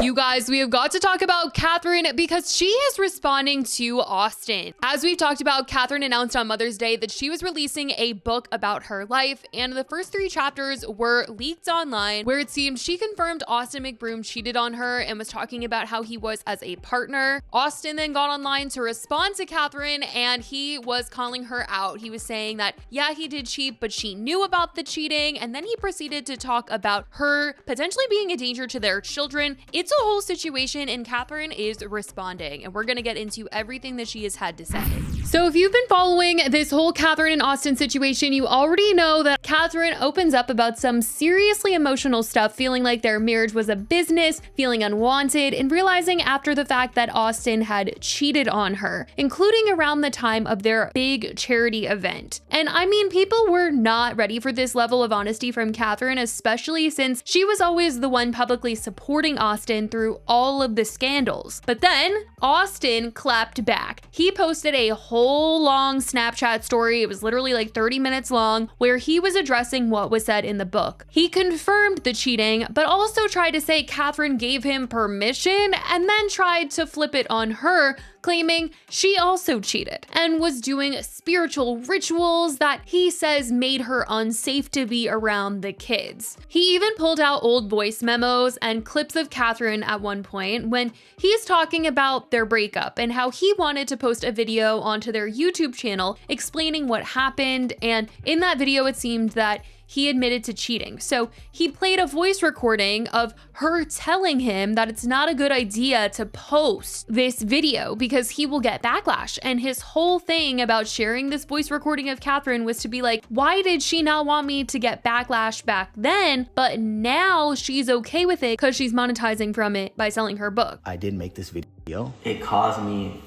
You guys, we have got to talk about Catherine because she is responding to Austin. As we've talked about, Catherine announced on Mother's Day that she was releasing a book about her life, and the first 3 chapters were leaked online, where it seemed she confirmed Austin McBroom cheated on her and was talking about how he was as a partner. Austin then got online to respond to Catherine, and he was calling her out. He was saying that, yeah, he did cheat, but she knew about the cheating, and then he proceeded to talk about her potentially being a danger to their children. It's a whole situation, and Catherine is responding, and we're gonna get into everything that she has had to say. So if you've been following this whole Catherine and Austin situation, you already know that Catherine opens up about some seriously emotional stuff, feeling like their marriage was a business, feeling unwanted, and realizing after the fact that Austin had cheated on her, including around the time of their big charity event. And I mean, people were not ready for this level of honesty from Catherine, especially since she was always the one publicly supporting Austin through all of the scandals. But then Austin clapped back. He posted a whole long Snapchat story. It was literally like 30 minutes long, where he was addressing what was said in the book. He confirmed the cheating, but also tried to say Catherine gave him permission, and then tried to flip it on her, claiming she also cheated and was doing spiritual rituals that he says made her unsafe to be around the kids. He even pulled out old voice memos and clips of Catherine at one point when he's talking about their breakup and how he wanted to post a video onto their YouTube channel explaining what happened, and in that video it seemed that he admitted to cheating. So he played a voice recording of her telling him that it's not a good idea to post this video because he will get backlash. And his whole thing about sharing this voice recording of Catherine was to be like, why did she not want me to get backlash back then, but now she's okay with it because she's monetizing from it by selling her book? I did make this video. It caused me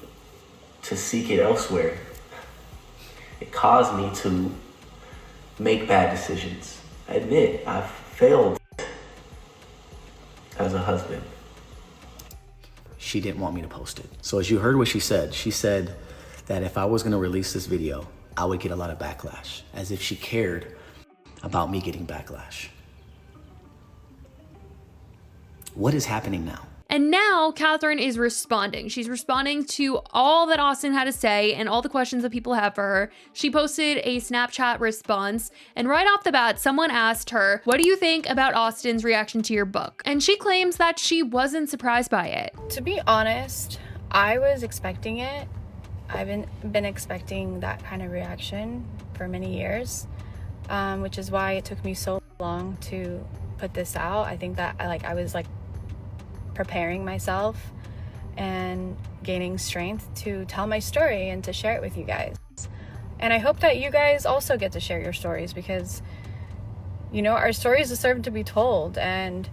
to seek it elsewhere. It caused me to make bad decisions. I admit, I've failed as a husband. She didn't want me to post it. So as you heard what she said that if I was gonna release this video, I would get a lot of backlash, as if she cared about me getting backlash. What is happening now? And now Catherine is responding. She's responding to all that Austin had to say and all the questions that people have for her. She posted a Snapchat response, and right off the bat, someone asked her, what do you think about Austin's reaction to your book? And she claims that she wasn't surprised by it. To be honest, I was expecting it. I've been expecting that kind of reaction for many years, which is why it took me so long to put this out. I think that I was preparing myself and gaining strength to tell my story and to share it with you guys. And I hope that you guys also get to share your stories, because you know, our stories deserve to be told, and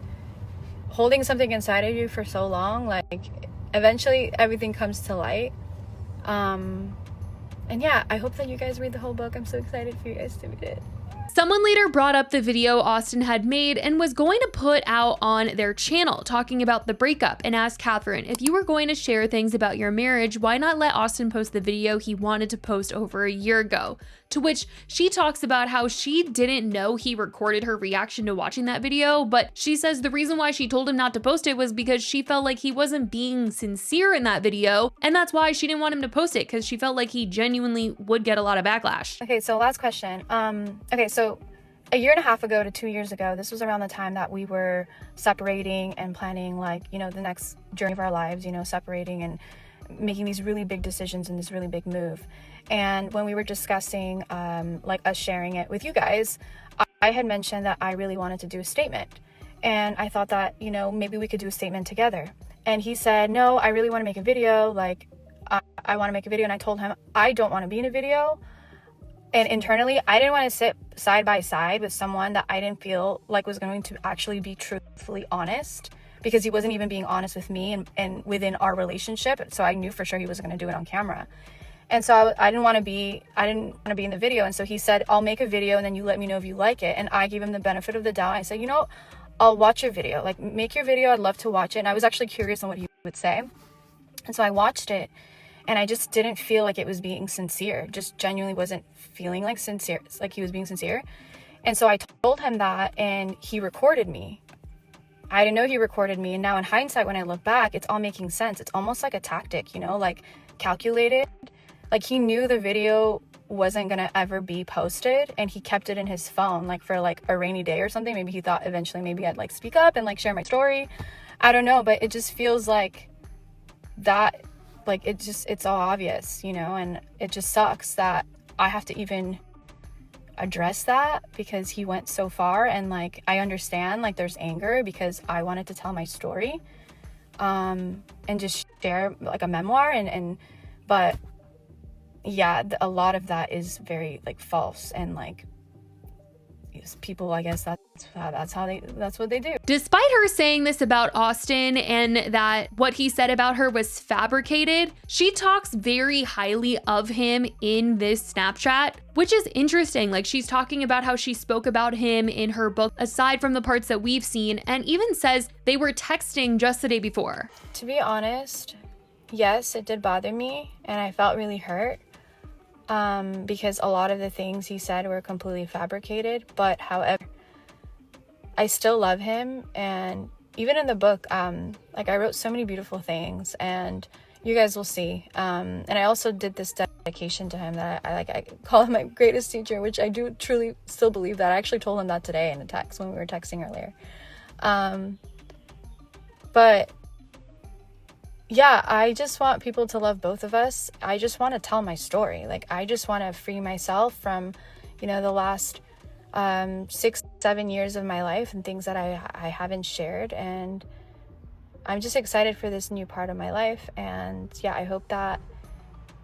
holding something inside of you for so long, like eventually everything comes to light. And yeah, I hope that you guys read the whole book. I'm so excited for you guys to read it. Someone later brought up the video Austin had made and was going to put out on their channel talking about the breakup, and asked Catherine, if you were going to share things about your marriage, why not let Austin post the video he wanted to post over a year ago? To which she talks about how she didn't know he recorded her reaction to watching that video, but she says the reason why she told him not to post it was because she felt like he wasn't being sincere in that video, and that's why she didn't want him to post it, because she felt like he genuinely would get a lot of backlash. Okay, so last question. Okay, so a year and a half ago to 2 years ago, this was around the time that we were separating and planning, like, you know, the next journey of our lives, you know, separating and making these really big decisions and this really big move. And when we were discussing like us sharing it with you guys, I had mentioned that I really wanted to do a statement, and I thought that, you know, maybe we could do a statement together. And he said, no, I really want to make a video. Like, I want to make a video. And I told him I don't want to be in a video. And internally, I didn't want to sit side by side with someone that I didn't feel like was going to actually be truthfully honest, because he wasn't even being honest with me and within our relationship. So I knew for sure he wasn't going to do it on camera. And so I didn't want to be in the video. And so he said, I'll make a video and then you let me know if you like it. And I gave him the benefit of the doubt. I said, you know, I'll watch your video, like make your video. I'd love to watch it. And I was actually curious on what he would say. And so I watched it, and I just didn't feel like it was being sincere. Just genuinely wasn't feeling like sincere, like he was being sincere. And so I told him that, and he recorded me I didn't know he recorded me. And now in hindsight, when I look back, it's all making sense. It's almost like a tactic, you know, like calculated. Like he knew the video wasn't gonna ever be posted, and he kept it in his phone like for like a rainy day or something. Maybe he thought eventually maybe I'd like speak up and like share my story. I don't know, but it just feels like that, like it's all obvious, you know, and it just sucks that I have to even address that because he went so far. And like I understand like there's anger because I wanted to tell my story and just share like a memoir, and but yeah, a lot of that is very like false, and like people, I guess that's what they do. Despite her saying this about Austin and that what he said about her was fabricated, she talks very highly of him in this Snapchat, which is interesting. Like she's talking about how she spoke about him in her book, aside from the parts that we've seen, and even says they were texting just the day before. To be honest, yes, it did bother me, and I felt really hurt. Because a lot of the things he said were completely fabricated, but however, I still love him. And even in the book, like I wrote so many beautiful things, and you guys will see. And I also did this dedication to him that I call him my greatest teacher, which I do truly still believe that. I actually told him that today in a text when we were texting earlier. But yeah, I just want people to love both of us. I just want to tell my story. Like, I just want to free myself from, you know, the last 6-7 years of my life and things that I haven't shared. And I'm just excited for this new part of my life. And yeah, I hope that,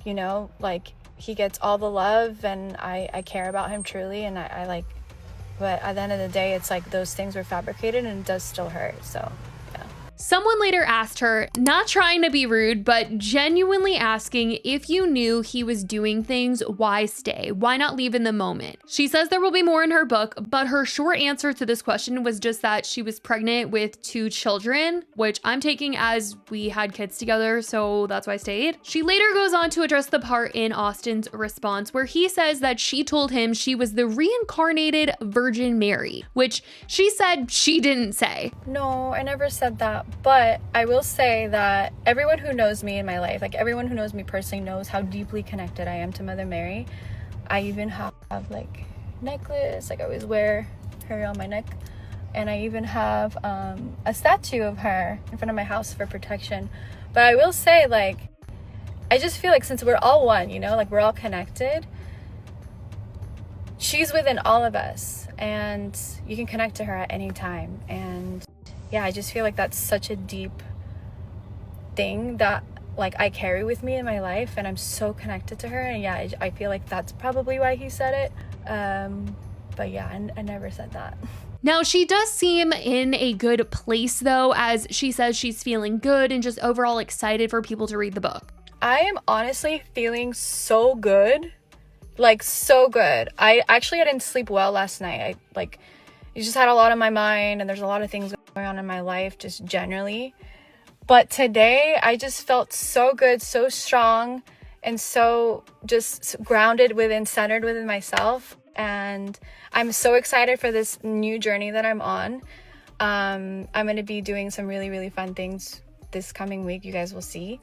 you know, like he gets all the love, and I care about him truly. And I like, but at the end of the day, it's like those things were fabricated, and it does still hurt. So someone later asked her, not trying to be rude, but genuinely asking, if you knew he was doing things, why stay? Why not leave in the moment? She says there will be more in her book, but her short answer to this question was just that she was pregnant with 2 children, which I'm taking as we had kids together, so that's why I stayed. She later goes on to address the part in Austin's response where he says that she told him she was the reincarnated Virgin Mary, which she said she didn't say. No, I never said that. But I will say that everyone who knows me in my life, like everyone who knows me personally, knows how deeply connected I am to Mother Mary. I even have like necklace, like I always wear her on my neck. And I even have a statue of her in front of my house for protection. But I will say, like, I just feel like since we're all one, you know, like we're all connected, she's within all of us, and you can connect to her at any time. And yeah, I just feel like that's such a deep thing that like I carry with me in my life, and I'm so connected to her. And yeah, I feel like that's probably why he said it. But yeah, I never said that. Now, she does seem in a good place though, as she says she's feeling good and just overall excited for people to read the book. I am honestly feeling so good, like so good. I didn't sleep well last night. It just had a lot on my mind, and there's a lot of things going on in my life just generally. But today I just felt so good, so strong, and so just grounded centered within myself. And I'm so excited for this new journey that I'm on. I'm going to be doing some really, really fun things this coming week. You guys will see.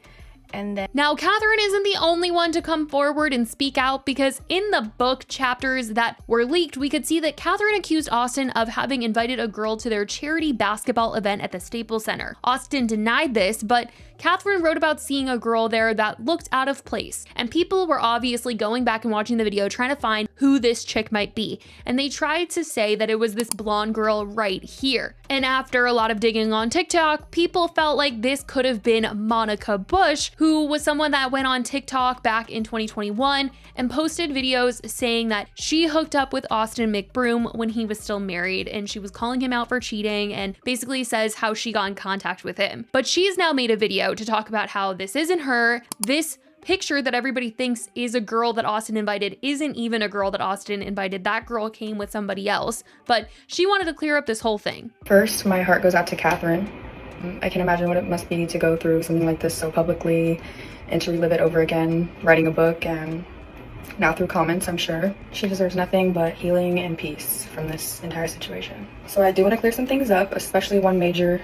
And then now, Catherine isn't the only one to come forward and speak out, because in the book chapters that were leaked, we could see that Catherine accused Austin of having invited a girl to their charity basketball event at the Staples Center. Austin denied this, but Catherine wrote about seeing a girl there that looked out of place, and people were obviously going back and watching the video trying to find who this chick might be, and they tried to say that it was this blonde girl right here. And after a lot of digging on TikTok, people felt like this could have been Monica Bush, who was someone that went on TikTok back in 2021 and posted videos saying that she hooked up with Austin MCBROOM when he was still married, and she was calling him out for cheating and basically says how she got in contact with him. But she's now made a video to talk about how this isn't her. This picture that everybody thinks is a girl that Austin invited isn't even a girl that Austin invited. That girl came with somebody else, but she wanted to clear up this whole thing. First, my heart goes out to Catherine. I can imagine what it must be to go through something like this so publicly and to relive it over again, writing a book and now through comments, I'm sure. She deserves nothing but healing and peace from this entire situation. So I do want to clear some things up, especially one major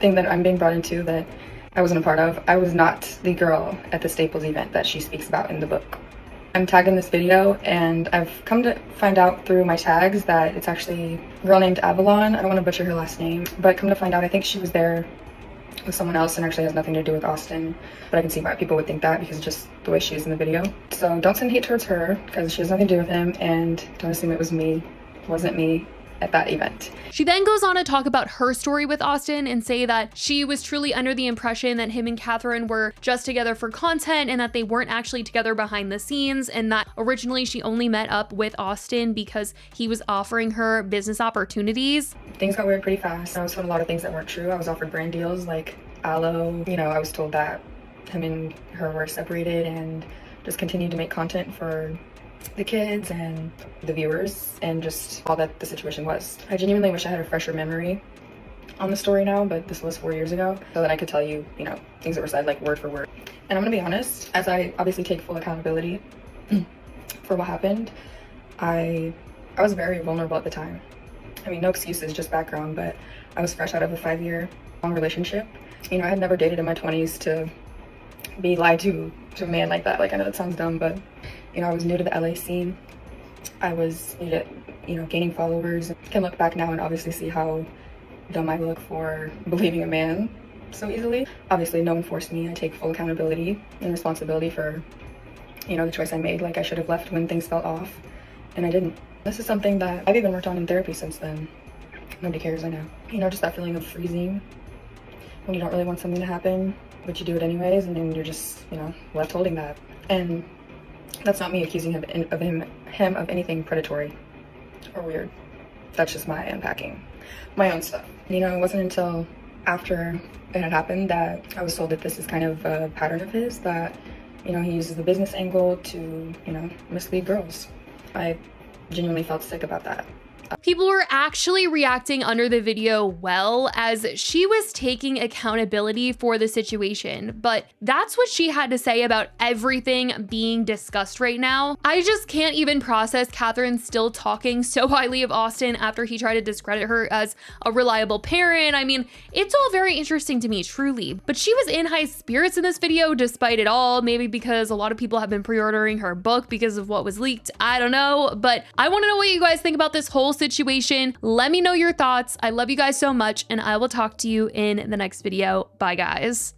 thing that I'm being brought into that I wasn't a part of. I was not the girl at the Staples event that she speaks about in the book. I'm tagged in this video, and I've come to find out through my tags that it's actually a girl named Avalon. I don't want to butcher her last name, but come to find out, I think she was there with someone else and actually has nothing to do with Austin. But I can see why people would think that because just the way she is in the video. So don't send hate towards her because she has nothing to do with him, and don't assume it was me. It wasn't me at that event. She then goes on to talk about her story with Austin and say that she was truly under the impression that him and Catherine were just together for content and that they weren't actually together behind the scenes, and that originally she only met up with Austin because he was offering her business opportunities. Things got weird pretty fast. I was told a lot of things that weren't true. I was offered brand deals like aloe. You know, I was told that him and her were separated and just continued to make content for the kids and the viewers and just all that the situation was. I genuinely wish I had a fresher memory on the story now, but this was 4 years ago, so that I could tell you, you know, things that were said like word for word. And I'm gonna be honest, as I obviously take full accountability for what happened, I was very vulnerable at the time. I mean, no excuses, just background, but I was fresh out of a 5-year long relationship. You know, I had never dated in my 20s to be lied to a man like that. Like, I know that sounds dumb, but you know, I was new to the LA scene. I was, you know, gaining followers. I can look back now and obviously see how dumb I look for believing a man so easily. Obviously, no one forced me. I take full accountability and responsibility for, you know, the choice I made. Like, I should have left when things felt off, and I didn't. This is something that I've even worked on in therapy since then. Nobody cares, I know. You know, just that feeling of freezing when you don't really want something to happen, but you do it anyways, and then you're just, you know, left holding that. And that's not me accusing him of anything predatory or weird. That's just my unpacking my own stuff. You know, it wasn't until after it had happened that I was told that this is kind of a pattern of his, that, you know, he uses the business angle to, you know, mislead girls. I genuinely felt sick about that. People were actually reacting under the video well, as she was taking accountability for the situation, but that's what she had to say about everything being discussed right now. I just can't even process Catherine still talking so highly of Austin after he tried to discredit her as a reliable parent. I mean, it's all very interesting to me, truly, but she was in high spirits in this video despite it all, maybe because a lot of people have been pre-ordering her book because of what was leaked. I don't know, but I want to know what you guys think about this whole situation. Let me know your thoughts. I love you guys so much, and I will talk to you in the next video. Bye, guys.